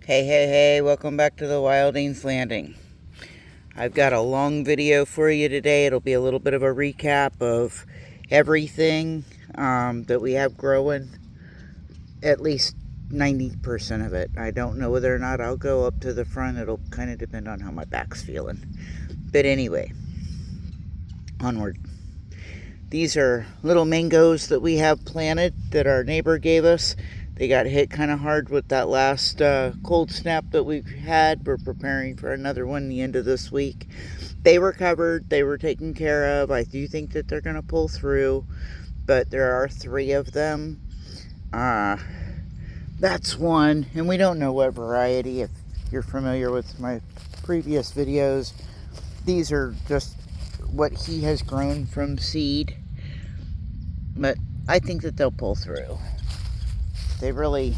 Hey, welcome back to the Wildings Landing. I've got a long video for you today. It'll be a little bit of a recap of everything that we have growing, at least 90% of it. I don't know whether or not I'll go up to the front. It'll kind of depend on how my back's feeling. But anyway, onward. These are little mangoes that we have planted that our neighbor gave us. They got hit kind of hard with that last cold snap that we've had. We're preparing for another one the end of this week. They were covered. They were taken care of. I do think that they're going to pull through, but there are 3 of them. That's one, and we don't know what variety. If you're familiar with my previous videos, these are just what he has grown from seed, but I think that they'll pull through. They really,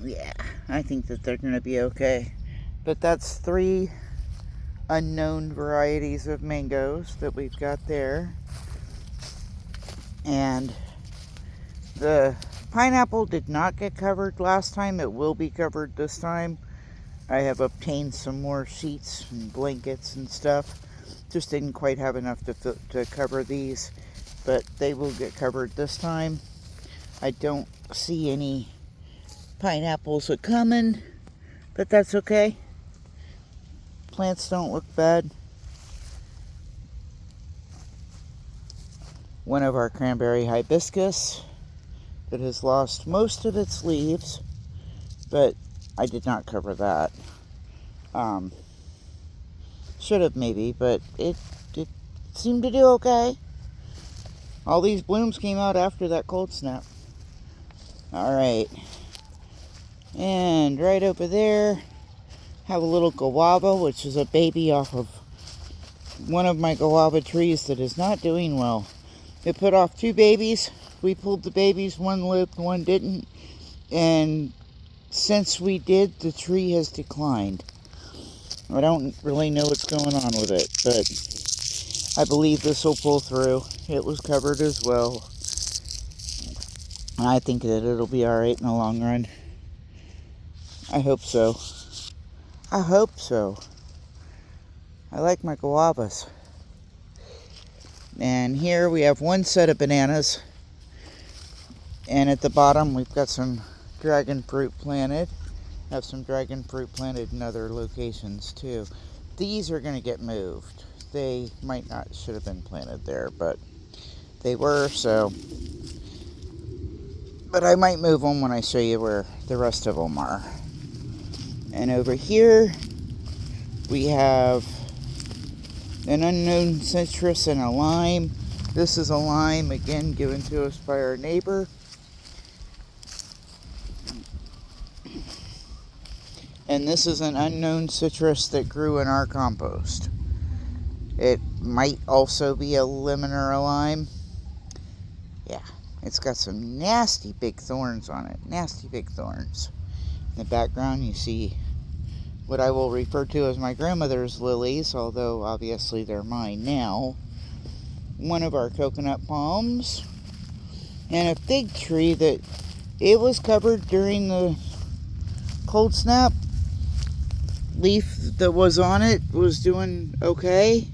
yeah, I think that they're going to be okay. But that's 3 unknown varieties of mangoes that we've got there. And the pineapple did not get covered last time. It will be covered this time. I have obtained some more sheets and blankets and stuff. Just didn't quite have enough to cover these, but they will get covered this time. I don't see any pineapples are coming, but that's okay. Plants don't look bad. One of our cranberry hibiscus that has lost most of its leaves, but I did not cover that. Should have maybe, but it seemed to do okay. All these blooms came out after that cold snap. Alright. And right over there, have a little guava, which is a baby off of one of my guava trees that is not doing well. It put off 2 babies. We pulled the babies. One lived, one didn't. And since we did, the tree has declined. I don't really know what's going on with it, but I believe this will pull through. It was covered as well. I think that it'll be alright in the long run. I hope so. I hope so. I like my guavas. And here we have 1 set of bananas. And at the bottom we've got some dragon fruit planted. Have some dragon fruit planted in other locations too. These are going to get moved. They might not should have been planted there, but they were, so. But I might move them when I show you where the rest of them are. And over here we have an unknown citrus and a lime. This is a lime, again given to us by our neighbor. And this is an unknown citrus that grew in our compost. It might also be a lemon or a lime. Yeah, it's got some nasty big thorns on it. Nasty big thorns. In the background you see what I will refer to as my grandmother's lilies, although obviously they're mine now. One of our coconut palms. And a fig tree that it was covered during the cold snap. Leaf that was on it was doing okay,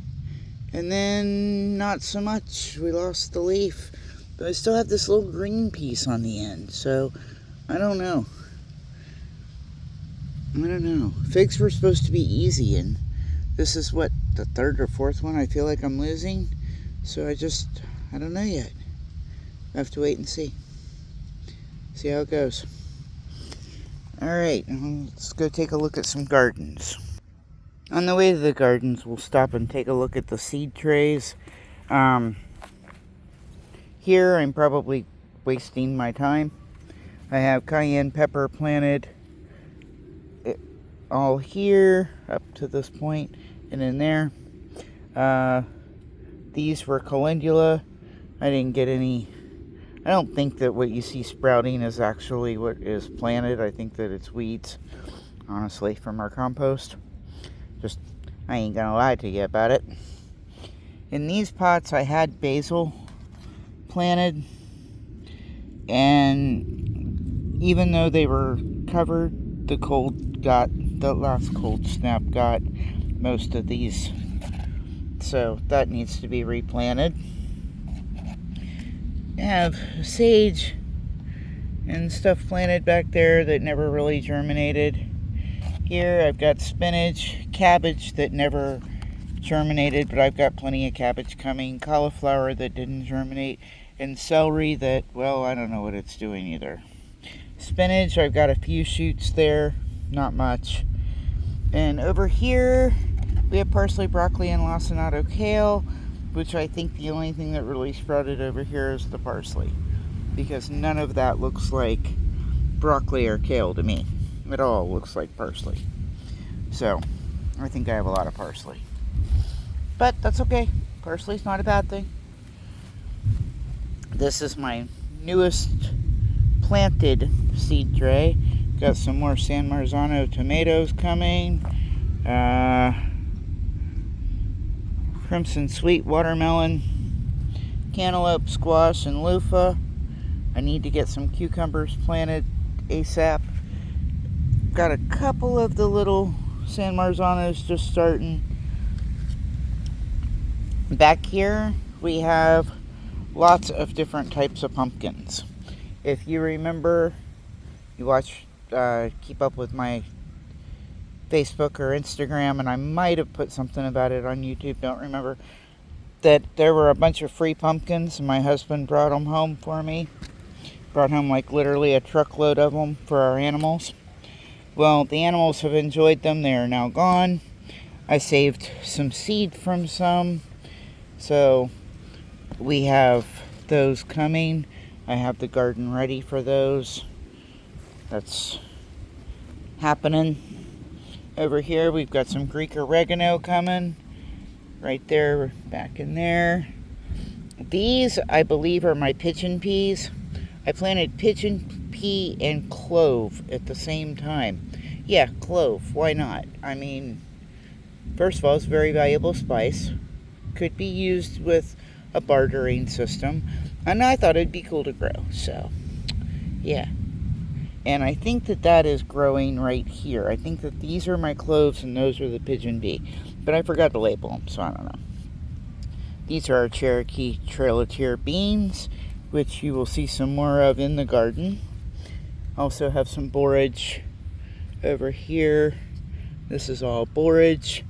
and then not so much. We lost the leaf, but I still have this little green piece on the end, so I don't know. Figs were supposed to be easy, and this is what, the 3rd or 4th one I feel like I'm losing, so I don't know yet. I have to wait and see how it goes. Alright, let's go take a look at some gardens. On the way to the gardens, we'll stop and take a look at the seed trays. Here, I'm probably wasting my time. I have cayenne pepper planted all here, up to this point, and in there. These were calendula. I didn't get any. I don't think that what you see sprouting is actually what is planted. I think that it's weeds, honestly, from our compost. I ain't gonna lie to you about it. In these pots, I had basil planted, and even though they were covered, the last cold snap got most of these. So that needs to be replanted. I have sage and stuff planted back there that never really germinated. Here I've got spinach, cabbage that never germinated, but I've got plenty of cabbage coming, cauliflower that didn't germinate, and celery that, well, I don't know what it's doing either. Spinach, I've got a few shoots there, not much. And over here, we have parsley, broccoli, and lacinato kale, which I think the only thing that really sprouted over here is the parsley, because none of that looks like broccoli or kale to me. It all looks like parsley. So, I think I have a lot of parsley. But that's okay. Parsley's not a bad thing. This is my newest planted seed tray. Got some more San Marzano tomatoes coming. Crimson sweet watermelon, cantaloupe, squash, and loofah. I need to get some cucumbers planted ASAP. Got a couple of the little San Marzanos just starting. Back here we have lots of different types of pumpkins. If you remember, you watch, keep up with my Facebook or Instagram, and I might have put something about it on YouTube, don't remember, that there were a bunch of free pumpkins, and my husband brought them home for me. Brought home like literally a truckload of them for our animals. Well, the animals have enjoyed them. They are now gone. I saved some seed from some, so we have those coming. I have the garden ready for those. That's happening. Over here we've got some Greek oregano coming. Right there, back in there. These, I believe, are my pigeon peas. I planted pigeon pea and clove at the same time. Yeah, clove, why not? I mean, first of all, it's a very valuable spice. Could be used with a bartering system. And I thought it'd be cool to grow, so, yeah. And I think that that is growing right here. I think that these are my cloves and those are the pigeon pea. But I forgot to label them, so I don't know. These are our Cherokee Trail of Tear beans, which you will see some more of in the garden. Also have some borage over here. This is all borage.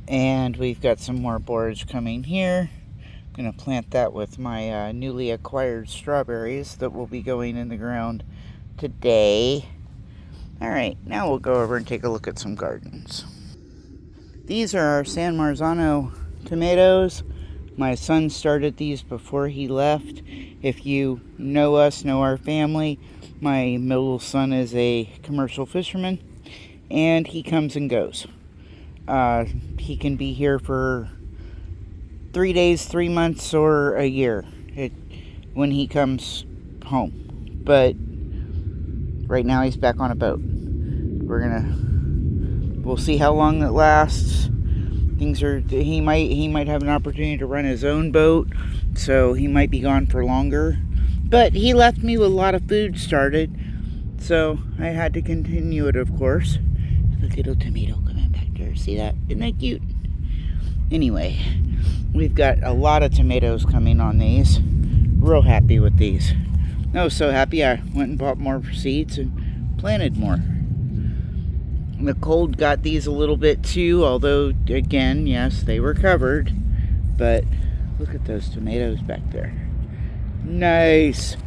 And we've got some more borage coming here. I'm going to plant that with my newly acquired strawberries that will be going in the ground today. Alright, now we'll go over and take a look at some gardens. These are our San Marzano tomatoes. My son started these before he left. If you know us, know our family, my middle son is a commercial fisherman, and he comes and goes. He can be here for 3 days, 3 months, or a year when he comes home. But right now he's back on a boat. We'll see how long it lasts. He might have an opportunity to run his own boat, so he might be gone for longer. But he left me with a lot of food started, so I had to continue it, of course. The little tomato coming back there. See that? Isn't that cute? Anyway, we've got a lot of tomatoes coming on these. Real happy with these. I was so happy I went and bought more seeds and planted more. The cold got these a little bit too, although, again, yes, they were covered. But look at those tomatoes back there. Nice.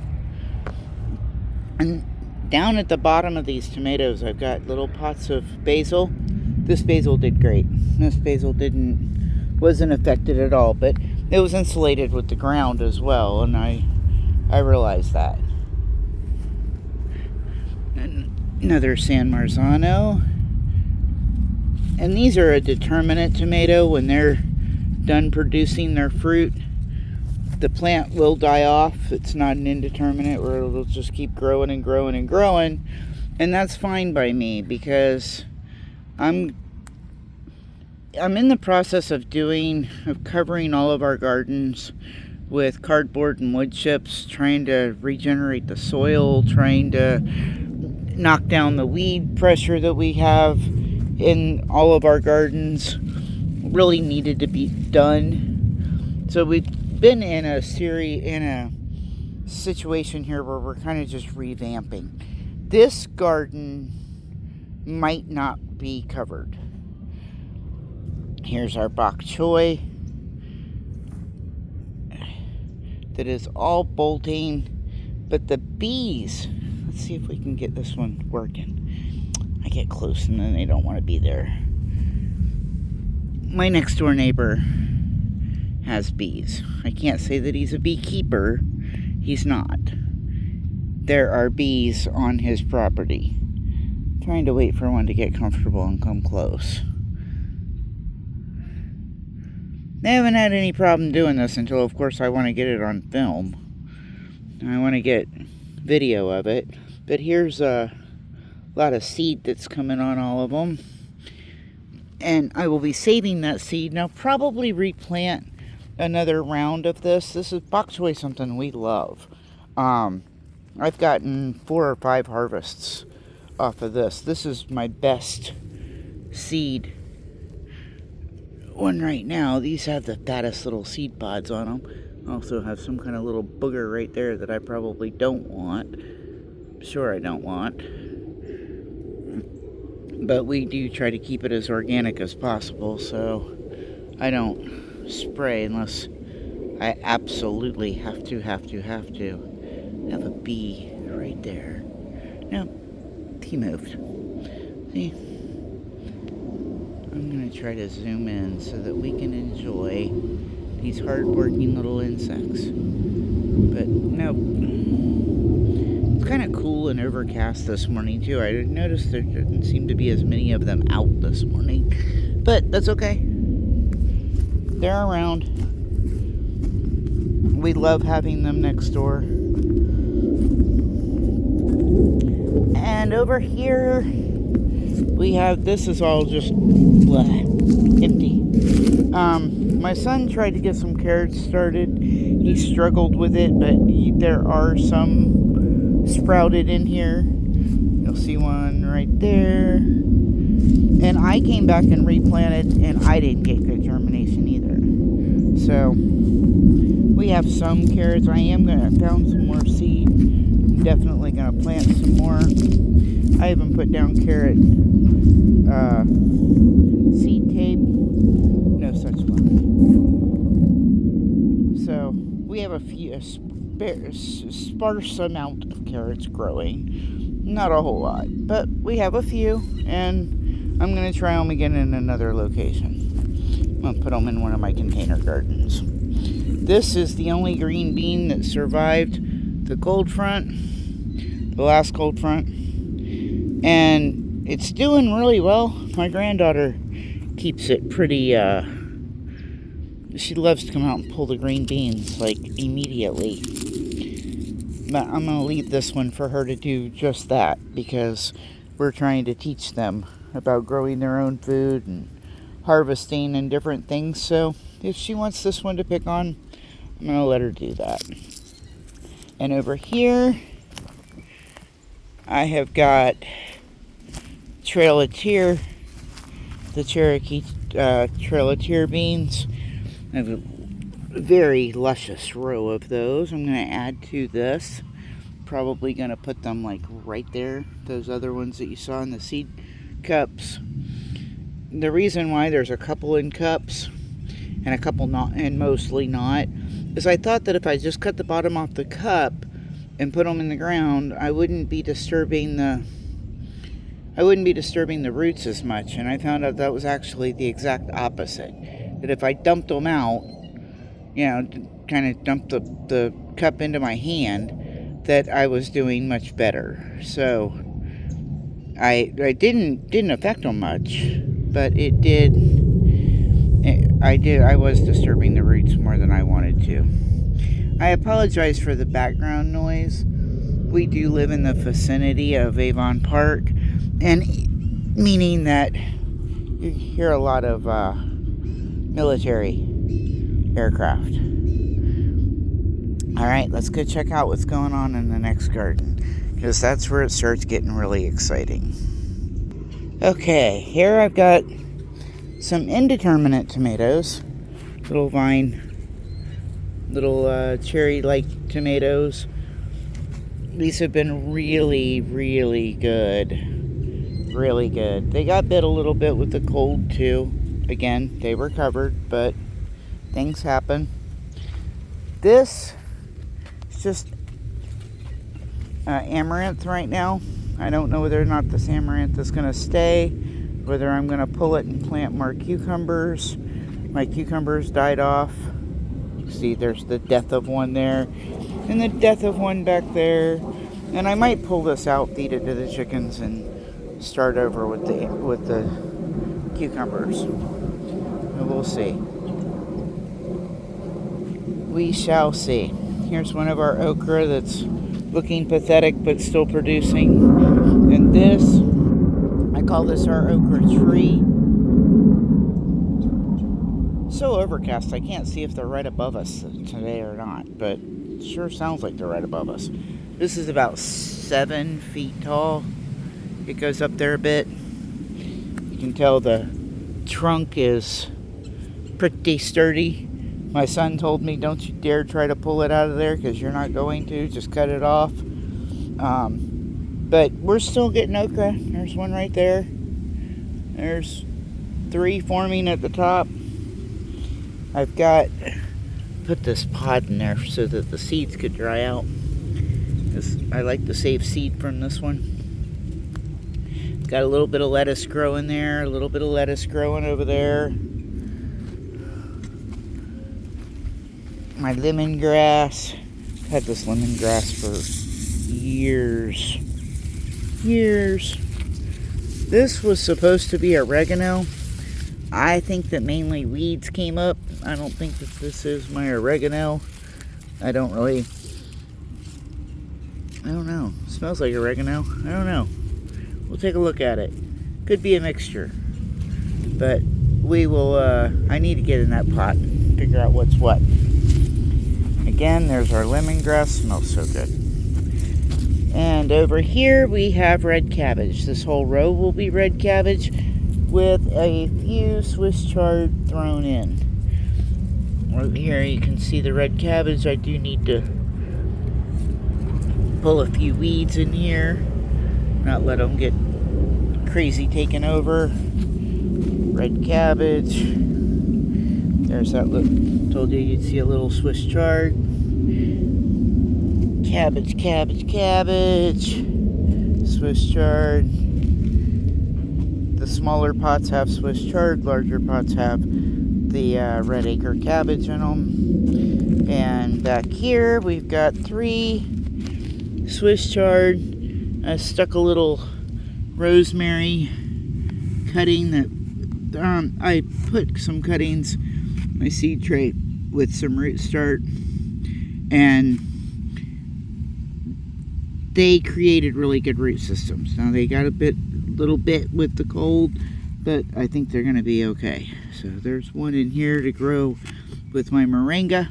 And down at the bottom of these tomatoes, I've got little pots of basil. This basil did great. This basil wasn't affected at all, but it was insulated with the ground as well, and I realized that. And another San Marzano. And these are a determinate tomato. When they're done producing their fruit, the plant will die off. It's not an indeterminate where it'll just keep growing and growing and growing. And that's fine by me, because I'm in the process of covering all of our gardens with cardboard and wood chips, trying to regenerate the soil, trying to knock down the weed pressure that we have in all of our gardens. Really needed to be done. So we've been in a situation here where we're kind of just revamping. This garden might not be covered. Here's our bok choy that is all bolting, but the bees, let's see if we can get this one working. I get close and then they don't want to be there. My next door neighbor has bees. I can't say that he's a beekeeper. He's not. There are bees on his property. I'm trying to wait for one to get comfortable and come close. I haven't had any problem doing this until, of course, I want to get it on film. I want to get video of it. But here's a lot of seed that's coming on all of them. And I will be saving that seed. Now, probably replant another round of this. This is bok choy, something we love. I've gotten 4 or 5 harvests off of this. This is my best seed one right now. These have the fattest little seed pods on them. Also have some kind of little booger right there that I probably don't want. Sure I don't want. But we do try to keep it as organic as possible, so I don't spray unless I absolutely have to. I have a bee right there. No, he moved. See? I'm going to try to zoom in so that we can enjoy these hard-working little insects. But no, it's kind of cool and overcast this morning too. I noticed there didn't seem to be as many of them out this morning, but that's okay. They're around. We love having them next door. And over here we have, this is all just empty. My son tried to get some carrots started. He struggled with it, but there are some sprouted in here. You'll see one right there. And I came back and replanted, and I didn't get good germination either. So we have some carrots. I am gonna found some more seed. I'm definitely gonna plant some more. I even put down carrot seed tape. No such luck. So we have a sparse amount of carrots growing. Not a whole lot, but we have a few, and I'm going to try them again in another location. I'm going to put them in one of my container gardens. This is the only green bean that survived the cold front, the last cold front, and it's doing really well. My granddaughter keeps it pretty, she loves to come out and pull the green beans, like, immediately. But I'm going to leave this one for her to do just that, because we're trying to teach them about growing their own food and harvesting and different things. So if she wants this one to pick on, I'm going to let her do that. And over here, I have got Trail of Tear, the Cherokee Trail of Tear beans. I have a very luscious row of those. I'm going to add to this. Probably going to put them like right there. Those other ones that you saw in the seed cups. The reason why there's a couple in cups and a couple not, and mostly not, is I thought that if I just cut the bottom off the cup and put them in the ground, I wouldn't be disturbing the roots as much. And I found out that was actually the exact opposite. That if I dumped them out, kind of dumped the cup into my hand, that I was doing much better. So I didn't affect them much, but it did. I was disturbing the roots more than I wanted to. I apologize for the background noise. We do live in the vicinity of Avon Park, and meaning that you hear a lot of military aircraft. Alright, let's go check out what's going on in the next garden, because that's where it starts getting really exciting. Okay, here I've got some indeterminate tomatoes, little vine, little cherry-like tomatoes. These have been really, really good. Really good. They got bit a little bit with the cold too. Again, they recovered, but things happen. This is just amaranth right now. I don't know whether or not this amaranth is going to stay, whether I'm going to pull it and plant more cucumbers. My cucumbers died off. See, there's the death of one there, and the death of one back there. And I might pull this out, feed it to the chickens, and start over with the cucumbers. And we'll see. We shall see. Here's one of our okra that's looking pathetic but still producing. And this, I call this our okra tree. So overcast, I can't see if they're right above us today or not, but it sure sounds like they're right above us. This is about 7 feet tall. It goes up there a bit. You can tell the trunk is pretty sturdy. My son told me, don't you dare try to pull it out of there, because you're not going to. Just cut it off. But we're still getting okra. There's one right there. There's 3 forming at the top. I've put this pod in there so that the seeds could dry out. I like to save seed from this one. Got a little bit of lettuce growing there, a little bit of lettuce growing over there. My lemongrass. Had this lemongrass for years. This was supposed to be oregano. I think that mainly weeds came up. I don't think that this is my oregano. I don't know. It smells like oregano. I don't know. We'll take a look at it. Could be a mixture. But we will, I need to get in that pot and figure out what's what. Again, there's our lemongrass. Smells so good. And over here we have red cabbage. This whole row will be red cabbage with a few Swiss chard thrown in. Over here you can see the red cabbage. I do need to pull a few weeds in here, not let them get crazy taken over. Red cabbage. There's that look. Told you you'd see a little Swiss chard. Cabbage. Swiss chard. The smaller pots have Swiss chard, larger pots have the red acre cabbage in them. And back here we've got 3 Swiss chard. I stuck a little rosemary cutting that I put some cuttings in my seed tray with some root start, and they created really good root systems. Now they got a little bit with the cold, but I think they're going to be okay. So there's one in here to grow with my moringa.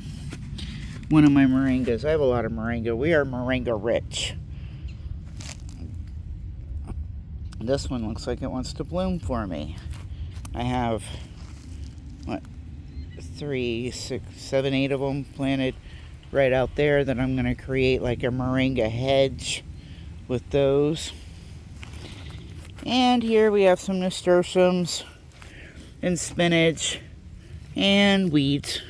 One of my moringas. I have a lot of moringa. We are moringa rich. This one looks like it wants to bloom for me. I have, 3, 6, 7, 8 of them planted right out there that I'm going to create like a moringa hedge with those. And here we have some nasturtiums and spinach and weeds.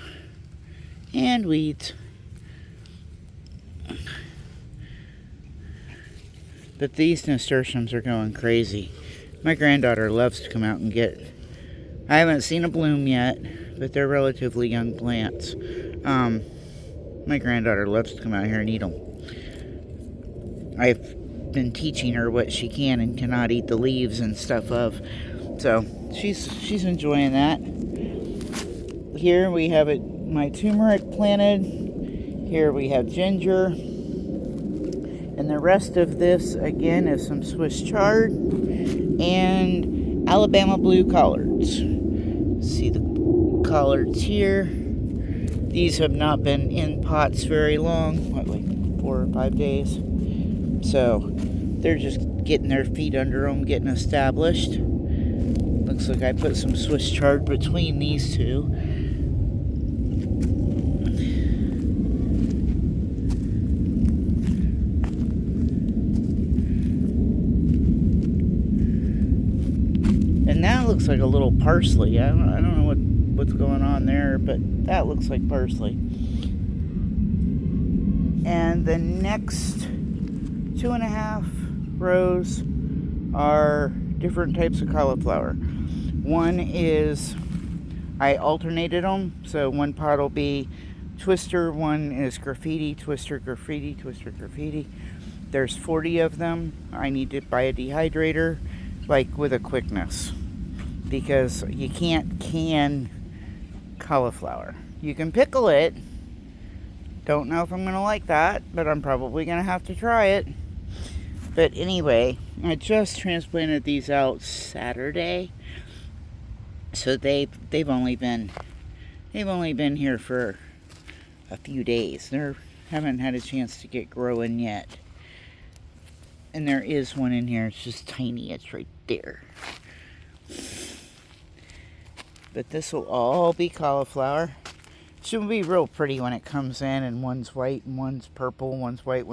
But these nasturtiums are going crazy. My granddaughter loves to come out and get. I haven't seen a bloom yet, but they're relatively young plants. My granddaughter loves to come out here and eat them. I've been teaching her what she can and cannot eat the leaves and stuff of. So she's enjoying that. Here we have my turmeric planted. Here we have ginger. And the rest of this, again, is some Swiss chard and Alabama blue collards. See the collards here. These have not been in pots very long, what, like 4 or 5 days. So they're just getting their feet under them, getting established. Looks like I put some Swiss chard between these two. And that looks like a little parsley. I don't know what's going on there, but that looks like parsley. And the next 2.5 rows are different types of cauliflower. One is, I alternated them, so one pot will be twister, one is graffiti, twister, graffiti, twister, graffiti. There's 40 of them. I need to buy a dehydrator, like with a quickness, because you can't can cauliflower. You can pickle it. Don't know if I'm gonna like that, but I'm probably gonna have to try it. But anyway, I just transplanted these out Saturday, so they've only been here for a few days. They haven't had a chance to get growing yet. And there is one in here. It's just tiny. It's right there. But this will all be cauliflower. Should be real pretty when it comes in, and one's white and one's purple, one's white.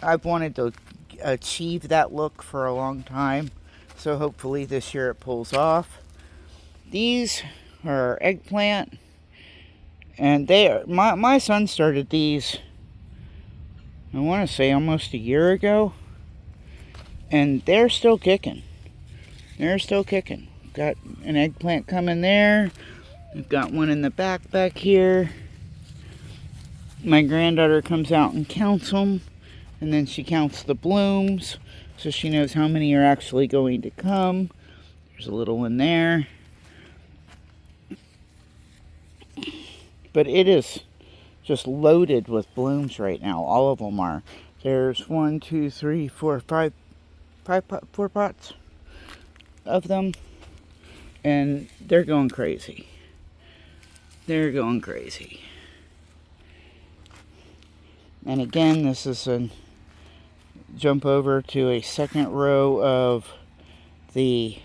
I've wanted to achieve that look for a long time, so hopefully this year it pulls off. These are eggplant, and my son started these, I want to say almost a year ago, and they're still kicking. They're still kicking. Got an eggplant coming there. We've got one in the back here. My granddaughter comes out and counts them, and then she counts the blooms, so she knows how many are actually going to come. There's a little one there. But it is just loaded with blooms right now. All of them are. There's 1, 2, 3, 4, 5 4 pots of them, and they're going crazy. They're going crazy. And again, this is a jump over to a second row of the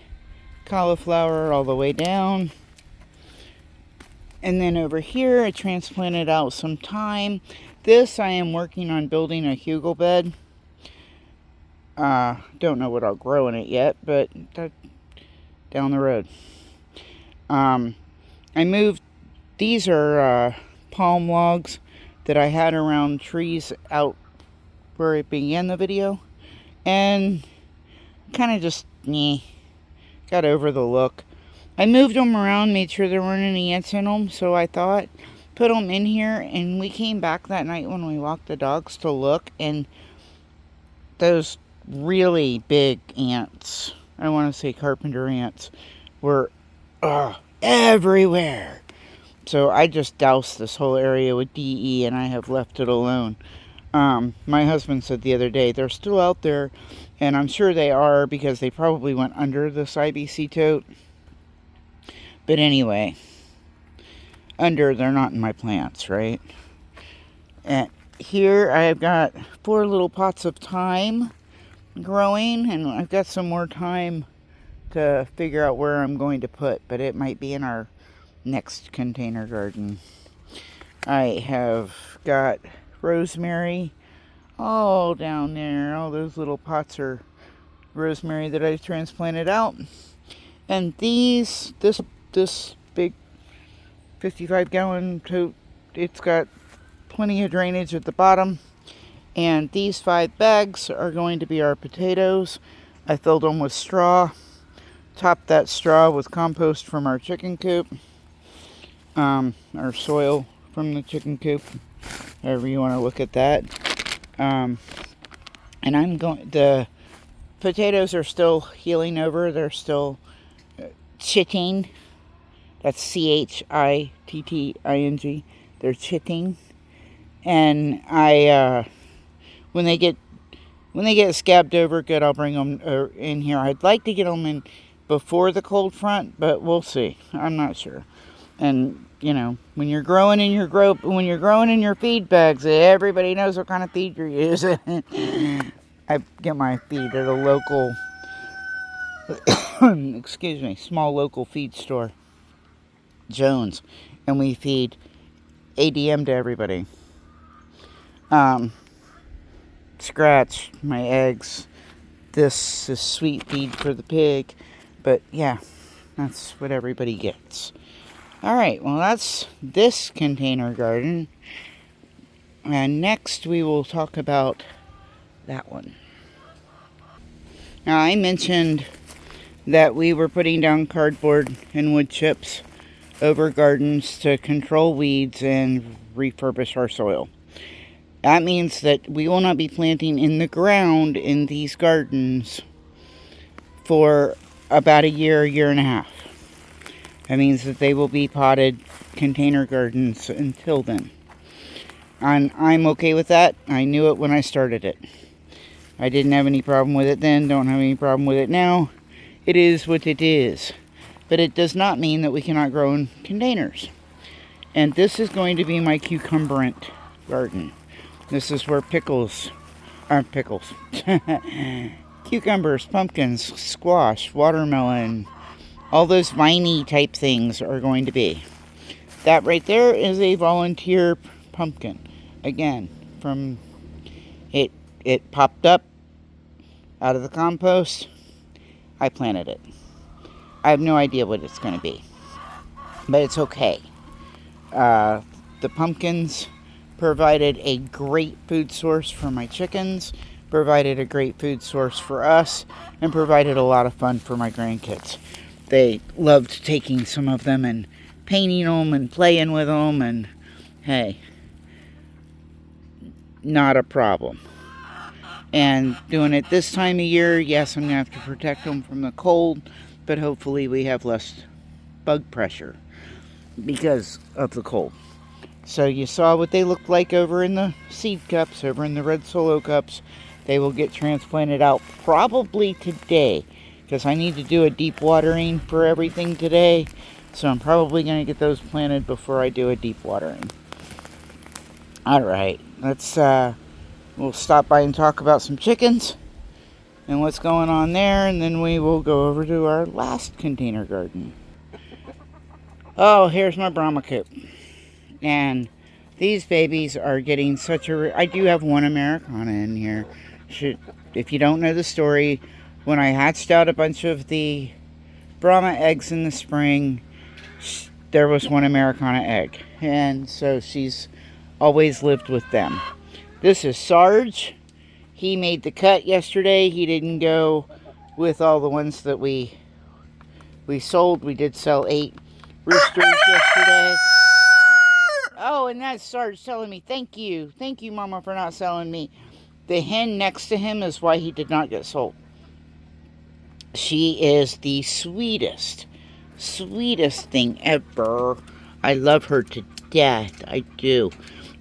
cauliflower all the way down. And then over here, I transplanted out some thyme. This, I am working on building a hugel bed. Don't know what I'll grow in it yet, but down the road. I moved, these are palm logs that I had around trees out where it began the video, and kind of just got over the look. I moved them around, made sure there weren't any ants in them, so I thought, put them in here, and we came back that night when we walked the dogs to look, and those really big ants, I want to say carpenter ants, were everywhere. So I just doused this whole area with DE, and I have left it alone. My husband said the other day, they're still out there, and I'm sure they are, because they probably went under this IBC tote. But anyway, they're not in my plants, right? And here I've got 4 little pots of thyme growing, and I've got some more thyme to figure out where I'm going to put, but it might be in our next container garden. I have got rosemary all down there. All those little pots are rosemary that I transplanted out. And this big 55-gallon tote, it's got plenty of drainage at the bottom. And these 5 bags are going to be our potatoes. I filled them with straw. Topped that straw with compost from our chicken coop. Or soil from the chicken coop. However you want to look at that. And the potatoes are still healing over. They're still chitting. That's chitting. They're chitting. And when they get scabbed over good, I'll bring them in here. I'd like to get them in before the cold front, but we'll see. I'm not sure. And, you know, when you're growing in your feed bags, everybody knows what kind of feed you're using. I get my feed at a local, excuse me, small local feed store, Jones, and we feed ADM to everybody. Scratch my eggs. This is sweet feed for the pig, but yeah, that's what everybody gets. Alright, well that's this container garden. And next we will talk about that one. Now I mentioned that we were putting down cardboard and wood chips over gardens to control weeds and refurbish our soil. That means that we will not be planting in the ground in these gardens for about a year and a half. That means that they will be potted container gardens until then. And I'm okay with that. I knew it when I started it. I didn't have any problem with it then, don't have any problem with it now. It is what it is. But it does not mean that we cannot grow in containers. And this is going to be my cucumberant garden. This is where cucumbers, pumpkins, squash, watermelon, all those viney type things are going to be. That right there is a volunteer pumpkin. Again, from it popped up out of the compost. I planted it. I have no idea what it's going to be, but it's okay. The pumpkins provided a great food source for my chickens, provided a great food source for us, and provided a lot of fun for my grandkids. They loved taking some of them and painting them and playing with them, and hey, not a problem. And doing it this time of year, yes, I'm going to have to protect them from the cold, but hopefully we have less bug pressure because of the cold. So you saw what they looked like over in the seed cups, over in the red solo cups. They will get transplanted out probably today, because I need to do a deep watering for everything today. So I'm probably going to get those planted before I do a deep watering. Alright, we'll stop by and talk about some chickens and what's going on there, and then we will go over to our last container garden. Oh, here's my Brahma coop. And these babies are getting such a... I do have one Americana in here. If you don't know the story, when I hatched out a bunch of the Brahma eggs in the spring, there was one Americana egg. And so she's always lived with them. This is Sarge. He made the cut yesterday. He didn't go with all the ones that we sold. We did sell 8 roosters yesterday. Oh, and that's Sarge telling me, thank you. Thank you, Mama, for not selling me. The hen next to him is why he did not get sold. She is the sweetest thing ever. I love her to death. I do.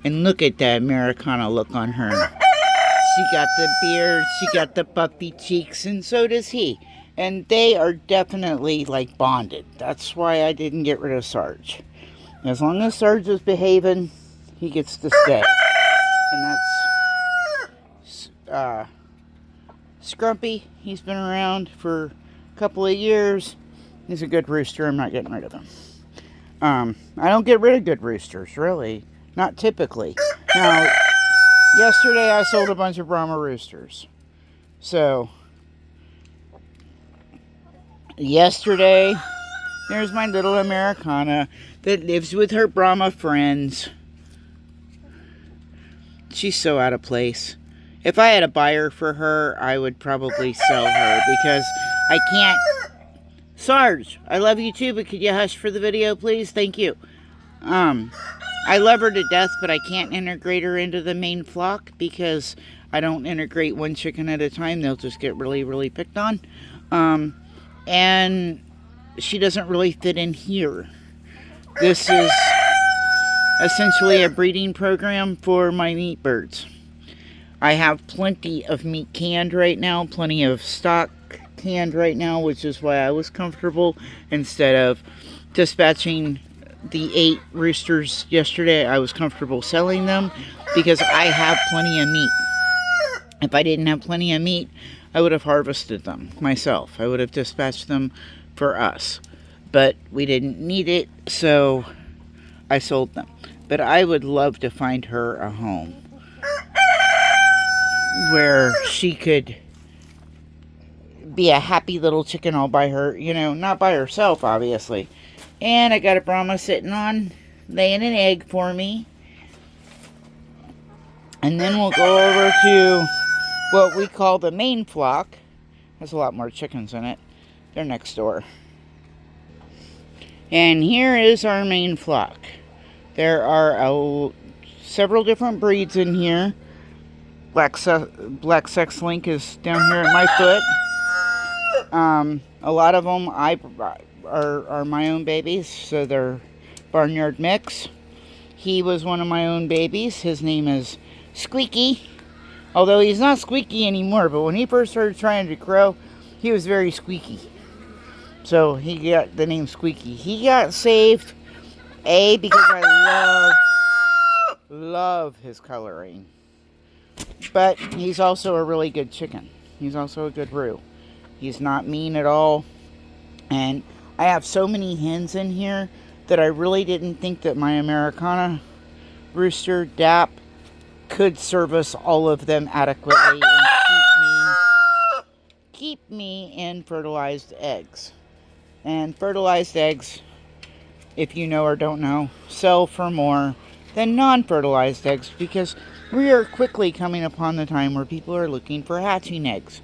And look at that Americana look on her. She got the beard, she got the puffy cheeks, and so does he. And they are definitely like bonded. That's why I didn't get rid of Sarge. As long as Sarge is behaving, he gets to stay. And that's Scrumpy. He's been around for a couple of years. He's a good rooster. I'm not getting rid of him. I don't get rid of good roosters, really. Not typically. Now, yesterday I sold a bunch of Brahma roosters. So, yesterday, there's my little Americana that lives with her Brahma friends. She's so out of place. If I had a buyer for her, I would probably sell her because I can't... Sarge, I love you too, but could you hush for the video, please? Thank you. I love her to death, but I can't integrate her into the main flock because I don't integrate one chicken at a time. They'll just get really, really picked on. And she doesn't really fit in here. This is essentially a breeding program for my meat birds. I have plenty of meat canned right now, plenty of stock canned right now, which is why I was comfortable instead of dispatching the 8 roosters yesterday, I was comfortable selling them because I have plenty of meat. If I didn't have plenty of meat, I would have harvested them myself. I would have dispatched them for us. But we didn't need it, so I sold them. But I would love to find her a home where she could be a happy little chicken all by her, not by herself, obviously. And I got a Brahma sitting on, laying an egg for me. And then we'll go over to what we call the main flock. There's a lot more chickens in it. They're next door. And here is our main flock. There are several different breeds in here. Black Sex Link is down here at my foot. A lot of them are my own babies, so they're barnyard mix. He was one of my own babies. His name is Squeaky. Although he's not squeaky anymore, but when he first started trying to grow, he was very squeaky. So he got the name Squeaky. He got saved, because I love his coloring. But he's also a really good chicken. He's also a good roux. He's not mean at all. And I have so many hens in here that I really didn't think that my Americana rooster, Dap, could service all of them adequately and keep me in fertilized eggs. And fertilized eggs, if you know or don't know, sell for more than non-fertilized eggs because we are quickly coming upon the time where people are looking for hatching eggs.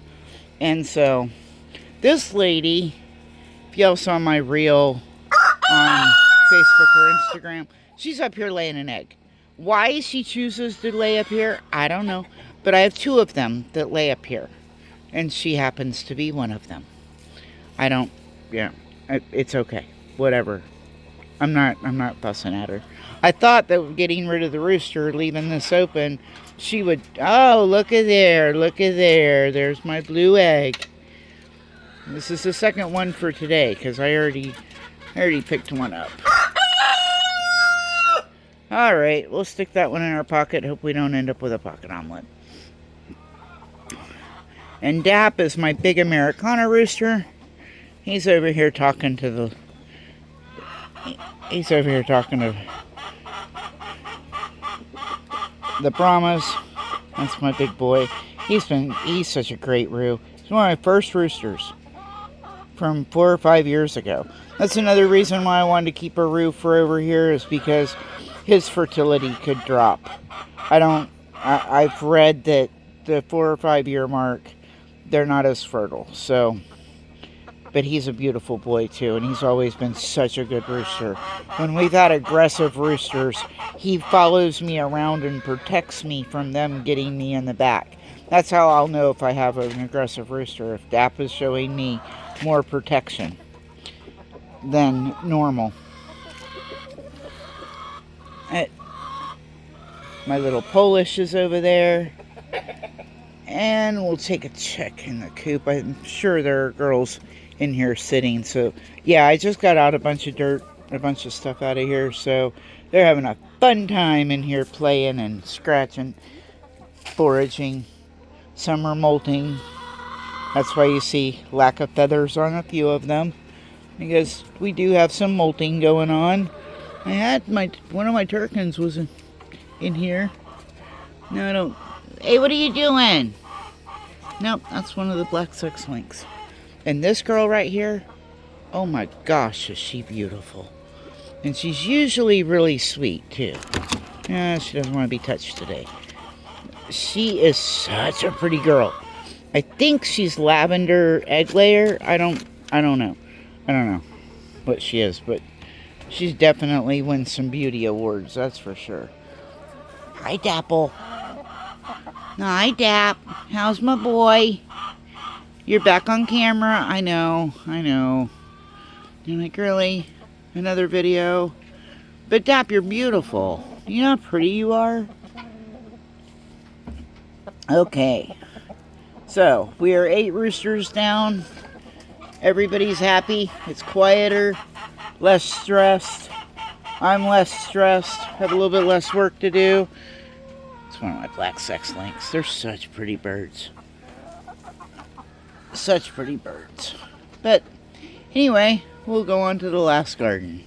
And so, this lady, if y'all saw my reel on Facebook or Instagram, she's up here laying an egg. Why she chooses to lay up here, I don't know. But I have 2 of them that lay up here. And she happens to be one of them. It's okay. Whatever. I'm not fussing at her. I thought that getting rid of the rooster, leaving this open, she would, look at there. There's my blue egg. This is the second one for today, because I already picked one up. Alright, we'll stick that one in our pocket. Hope we don't end up with a pocket omelet. And Dap is my big Americana rooster. He's over here talking to the Brahmas. That's my big boy. He's such a great roux. He's one of my first roosters from 4 or 5 years ago. That's another reason why I wanted to keep a roux for over here, is because his fertility could drop. I've read that the 4 or 5 year mark, they're not as fertile. So, but he's a beautiful boy too, and he's always been such a good rooster. When we've had aggressive roosters, he follows me around and protects me from them getting me in the back. That's how I'll know if I have an aggressive rooster, if Dap is showing me more protection than normal. My little Polish is over there. And we'll take a check in the coop. I'm sure there are girls in here sitting. So, yeah, I just got out a bunch of dirt, a bunch of stuff out of here. So, they're having a fun time in here playing and scratching, foraging. Some are molting. That's why you see lack of feathers on a few of them, because we do have some molting going on. I had one of my Turkins was in here. No, I don't. Hey, what are you doing? Nope, that's one of the Black Sex Links. And this girl right here, oh my gosh, is she beautiful. And she's usually really sweet too. Yeah, she doesn't want to be touched today. She is such a pretty girl. I think she's lavender egg layer. I don't know. I don't know what she is, but she's definitely won some beauty awards, that's for sure. Hi, Dapple. Hi, Dap. How's my boy? You're back on camera. I know. You're like, really? Another video? But Dap, you're beautiful. You know how pretty you are? Okay. So, we are 8 roosters down. Everybody's happy. It's quieter. Less stressed. I'm less stressed, have a little bit less work to do. It's one of my black sex links. They're such pretty birds. Such pretty birds. But anyway, we'll go on to the last garden.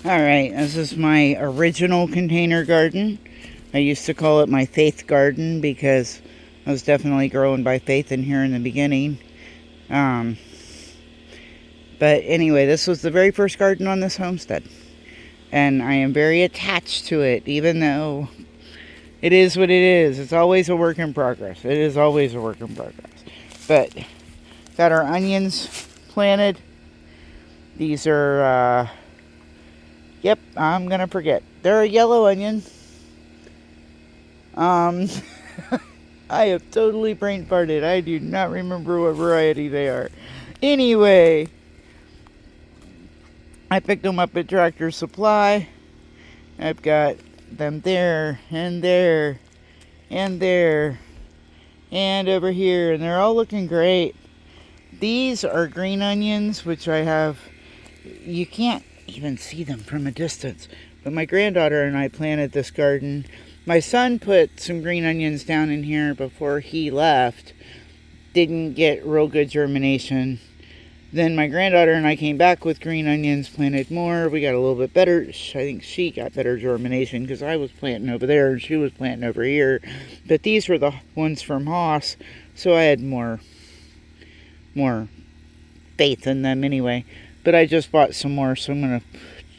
Alright, this is my original container garden. I used to call it my faith garden because I was definitely growing by faith in here in the beginning. But anyway, this was the very first garden on this homestead. And I am very attached to it, even though it is what it is. It's always a work in progress. It is always a work in progress. But got our onions planted. These are, yep, I'm going to forget. They're a yellow onion. I have totally brain farted. I do not remember what variety they are. Anyway, I picked them up at Tractor Supply. I've got them there and there and there and over here, and they're all looking great. These are green onions, which I have. You can't even see them from a distance, but my granddaughter and I planted this garden. My son put some green onions down in here before he left. Didn't get real good germination. Then my granddaughter and I came back with green onions, planted more. We got a little bit better. I think she got better germination because I was planting over there and she was planting over here. But these were the ones from Haas, so I had more faith in them anyway. But I just bought some more, so I'm going to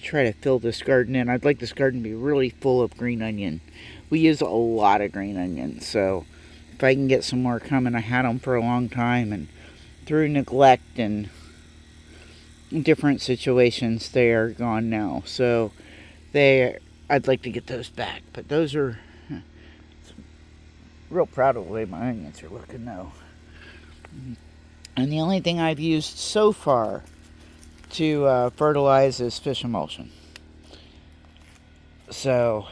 try to fill this garden in. I'd like this garden to be really full of green onion. We use a lot of green onions, so if I can get some more coming. I had them for a long time, and through neglect and different situations, they are gone now. So I'd like to get those back. But those are real proud of the way my onions are looking though. And the only thing I've used so far to fertilize is fish emulsion. So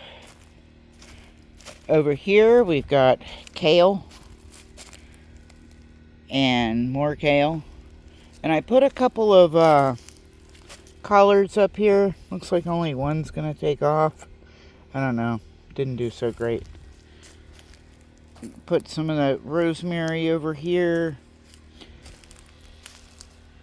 over here we've got kale and more kale. And I put a couple of collards up here. Looks like only one's going to take off. I don't know. Didn't do so great. Put some of the rosemary over here.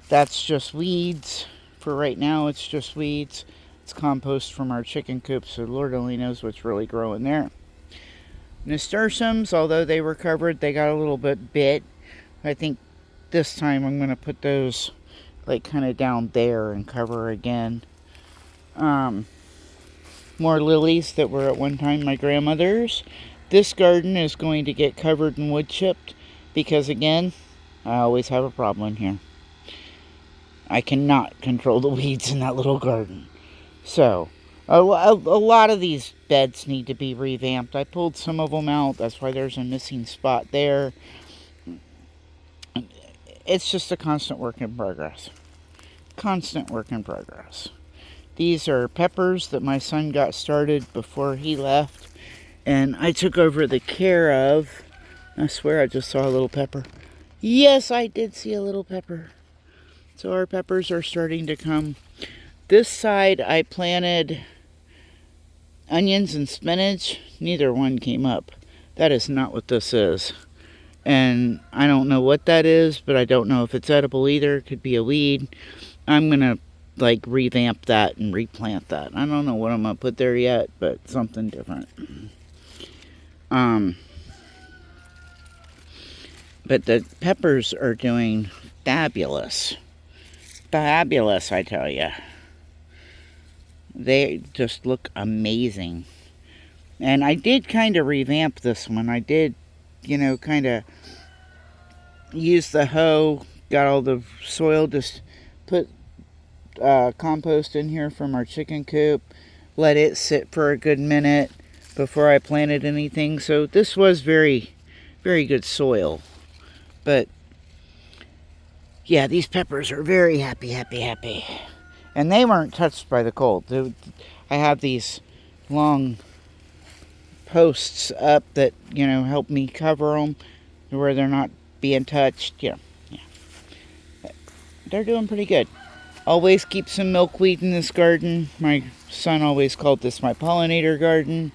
That's just weeds. For right now, it's just weeds. It's compost from our chicken coop, so Lord only knows what's really growing there. Nasturtiums, although they were covered, they got a little bit bit. I think this time I'm going to put those like kind of down there and cover again. More lilies that were at one time my grandmother's. This garden is going to get covered and wood chipped because, again, I always have a problem here. I cannot control the weeds in that little garden. So, a lot of these beds need to be revamped. I pulled some of them out. That's why there's a missing spot there. It's just a constant work in progress. Constant work in progress. These are peppers that my son got started before he left. And I took over the care of. I swear I just saw a little pepper. Yes, I did see a little pepper. So our peppers are starting to come. This side I planted onions and spinach. Neither one came up. That is not what this is. And I don't know what that is, but I don't know if it's edible either. It could be a weed. I'm going to like revamp that and replant that. I don't know what I'm going to put there yet, but something different. But the peppers are doing fabulous. Fabulous, I tell you. They just look amazing. And I did kind of revamp this one. I did, kind of use the hoe, got all the soil, just put compost in here from our chicken coop, let it sit for a good minute before I planted anything. So this was very, very good soil. But yeah, these peppers are very happy. And they weren't touched by the cold. I have these long posts up that, help me cover them where they're not being touched. Yeah. They're doing pretty good. Always keep some milkweed in this garden. My son always called this my pollinator garden,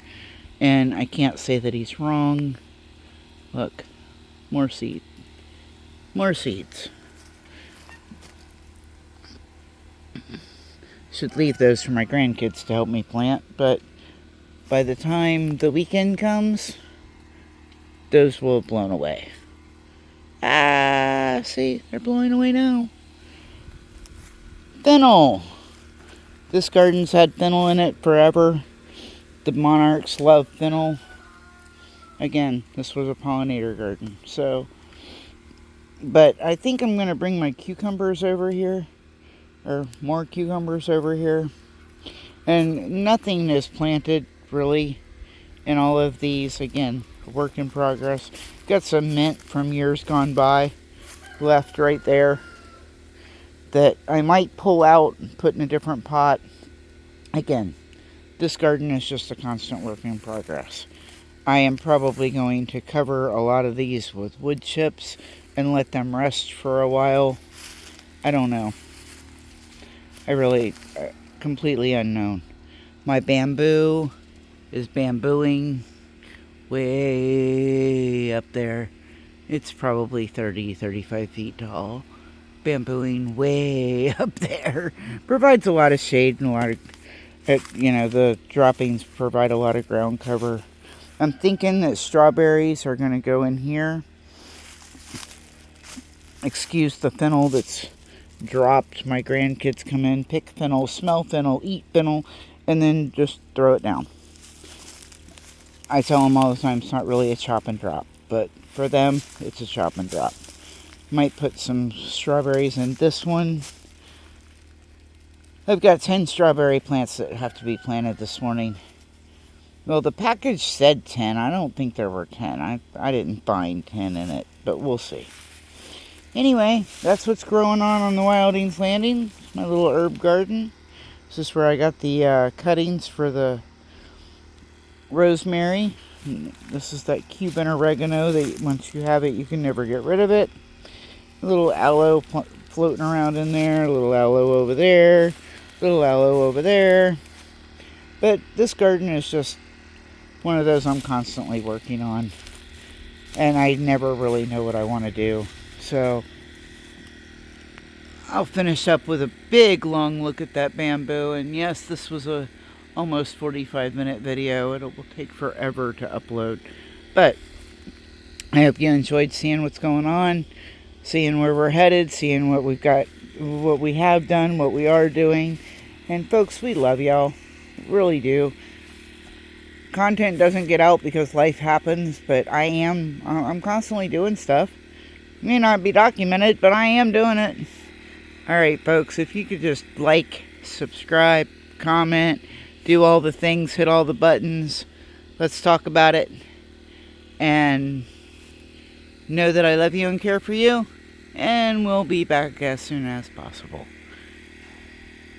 and I can't say that he's wrong. Look, more seed. More seeds. Should leave those for my grandkids to help me plant, but by the time the weekend comes, those will have blown away. Ah, see, they're blowing away now. Fennel. This garden's had fennel in it forever. The monarchs love fennel. Again, this was a pollinator garden, so. But I think I'm going to bring my cucumbers over here, or more cucumbers over here. And nothing is planted, really, in all of these. Again, work in progress. Got some mint from years gone by left right there that I might pull out and put in a different pot. Again, this garden is just a constant work in progress. I am probably going to cover a lot of these with wood chips and let them rest for a while. I don't know. I really, completely unknown. My bamboo is bambooing way up there. It's probably 30, 35 feet tall. Bambooing way up there. Provides a lot of shade and a lot of, the droppings provide a lot of ground cover. I'm thinking that strawberries are going to go in here. Excuse the fennel that's dropped. My grandkids come in, pick fennel, smell fennel, eat fennel, and then just throw it down. I tell them all the time it's not really a chop and drop, but for them, it's a chop and drop. Might put some strawberries in this one. I've got 10 strawberry plants that have to be planted this morning. Well, the package said 10. I don't think there were 10. I didn't find 10 in it, but we'll see. Anyway, that's what's growing on the Wildings Landing. It's my little herb garden. This is where I got the cuttings for the rosemary. This is that Cuban oregano that once you have it, you can never get rid of it. A little aloe floating around in there. A little aloe over there. A little aloe over there. But this garden is just one of those I'm constantly working on. And I never really know what I want to do. So I'll finish up with a big long look at that bamboo. And yes, this was a almost 45-minute video. It will take forever to upload. But I hope you enjoyed seeing what's going on, seeing where we're headed, seeing what we've got, what we have done, what we are doing. And folks, we love y'all. Really do. Content doesn't get out because life happens, but I'm constantly doing stuff. It may not be documented, but I am doing it. Alright folks, if you could just like, subscribe, comment, do all the things, hit all the buttons. Let's talk about it. And know that I love you and care for you. And we'll be back as soon as possible.